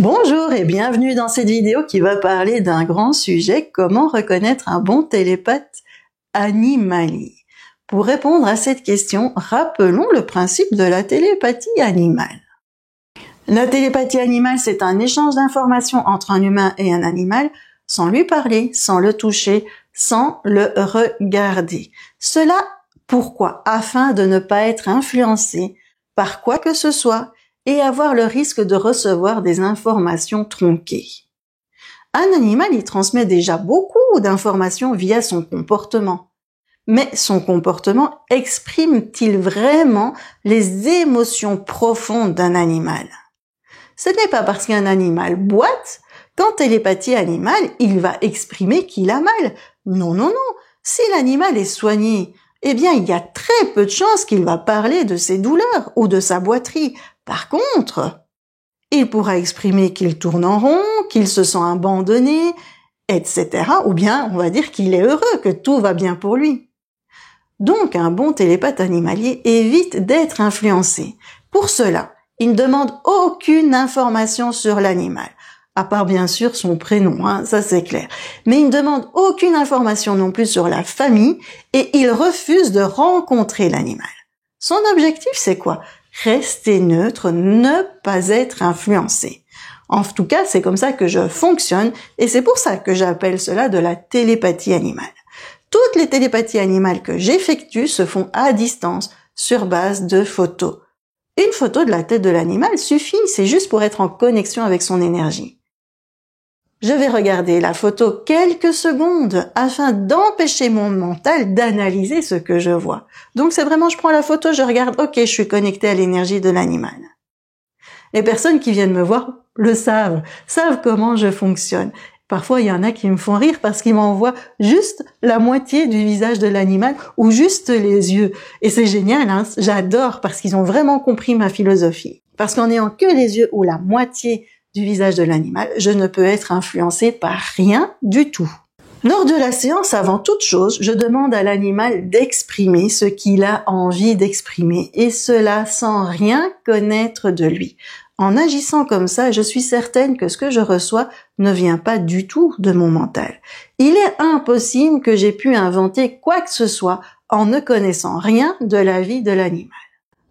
Bonjour et bienvenue dans cette vidéo qui va parler d'un grand sujet, comment reconnaître un bon télépathe animalier. Pour répondre à cette question, rappelons le principe de la télépathie animale. La télépathie animale, c'est un échange d'informations entre un humain et un animal sans lui parler, sans le toucher, sans le regarder. Cela, pourquoi? Afin de ne pas être influencé par quoi que ce soit et avoir le risque de recevoir des informations tronquées. Un animal, il transmet déjà beaucoup d'informations via son comportement. Mais son comportement exprime-t-il vraiment les émotions profondes d'un animal? Ce n'est pas parce qu'un animal boite qu'en télépathie animale, il va exprimer qu'il a mal. Non, non, non. Si l'animal est soigné, eh bien, il y a très peu de chances qu'il va parler de ses douleurs ou de sa boiterie. Par contre, il pourra exprimer qu'il tourne en rond, qu'il se sent abandonné, etc. Ou bien, on va dire qu'il est heureux, que tout va bien pour lui. Donc, un bon télépathe animalier évite d'être influencé. Pour cela, il ne demande aucune information sur l'animal, à part bien sûr son prénom, ça c'est clair. Mais il ne demande aucune information non plus sur la famille et il refuse de rencontrer l'animal. Son objectif, c'est quoi? Rester neutre, ne pas être influencé. En tout cas, c'est comme ça que je fonctionne et c'est pour ça que j'appelle cela de la télépathie animale. Toutes les télépathies animales que j'effectue se font à distance, sur base de photos. Une photo de la tête de l'animal suffit, c'est juste pour être en connexion avec son énergie. Je vais regarder la photo quelques secondes afin d'empêcher mon mental d'analyser ce que je vois. Donc c'est vraiment, je prends la photo, je regarde, ok, je suis connectée à l'énergie de l'animal. Les personnes qui viennent me voir le savent comment je fonctionne. Parfois, il y en a qui me font rire parce qu'ils m'envoient juste la moitié du visage de l'animal ou juste les yeux. Et c'est génial, j'adore parce qu'ils ont vraiment compris ma philosophie. Parce qu'en n'ayant que les yeux ou la moitié du visage de l'animal, je ne peux être influencée par rien du tout. Lors de la séance, avant toute chose, je demande à l'animal d'exprimer ce qu'il a envie d'exprimer, et cela sans rien connaître de lui. En agissant comme ça, je suis certaine que ce que je reçois ne vient pas du tout de mon mental. Il est impossible que j'aie pu inventer quoi que ce soit en ne connaissant rien de la vie de l'animal.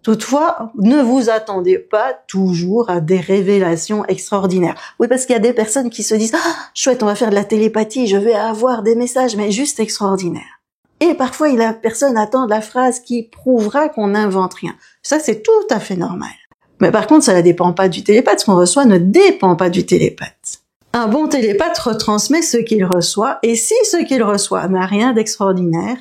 Toutefois, ne vous attendez pas toujours à des révélations extraordinaires. Oui, parce qu'il y a des personnes qui se disent « Ah, chouette, on va faire de la télépathie, je vais avoir des messages, mais juste extraordinaires. » Et parfois, la personne attend la phrase qui prouvera qu'on n'invente rien. Ça, c'est tout à fait normal. Mais par contre, ça ne dépend pas du télépathe. Ce qu'on reçoit ne dépend pas du télépathe. Un bon télépathe retransmet ce qu'il reçoit, et si ce qu'il reçoit n'a rien d'extraordinaire,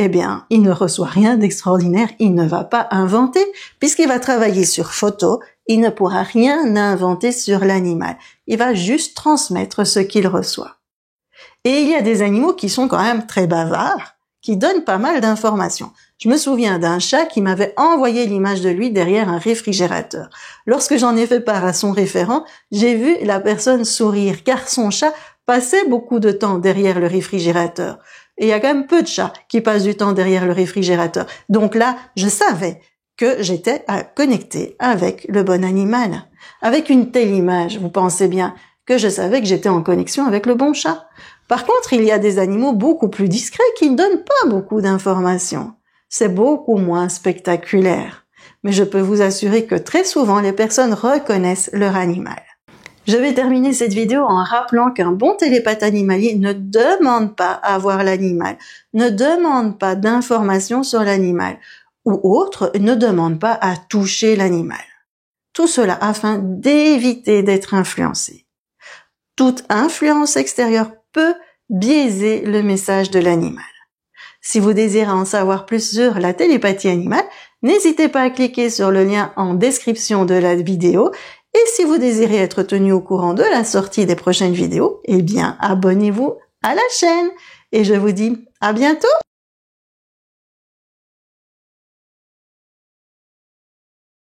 eh bien, il ne reçoit rien d'extraordinaire, il ne va pas inventer, puisqu'il va travailler sur photo, il ne pourra rien inventer sur l'animal. Il va juste transmettre ce qu'il reçoit. Et il y a des animaux qui sont quand même très bavards, qui donnent pas mal d'informations. Je me souviens d'un chat qui m'avait envoyé l'image de lui derrière un réfrigérateur. Lorsque j'en ai fait part à son référent, j'ai vu la personne sourire, car son chat passait beaucoup de temps derrière le réfrigérateur. Et il y a quand même peu de chats qui passent du temps derrière le réfrigérateur. Donc là, je savais que j'étais connectée avec le bon animal. Avec une telle image, vous pensez bien que je savais que j'étais en connexion avec le bon chat. Par contre, il y a des animaux beaucoup plus discrets qui ne donnent pas beaucoup d'informations. C'est beaucoup moins spectaculaire. Mais je peux vous assurer que très souvent, les personnes reconnaissent leur animal. Je vais terminer cette vidéo en rappelant qu'un bon télépathe animalier ne demande pas à voir l'animal, ne demande pas d'informations sur l'animal, ou autre, ne demande pas à toucher l'animal. Tout cela afin d'éviter d'être influencé. Toute influence extérieure peut biaiser le message de l'animal. Si vous désirez en savoir plus sur la télépathie animale, n'hésitez pas à cliquer sur le lien en description de la vidéo. Et si vous désirez être tenu au courant de la sortie des prochaines vidéos, eh bien, abonnez-vous à la chaîne. Et je vous dis à bientôt!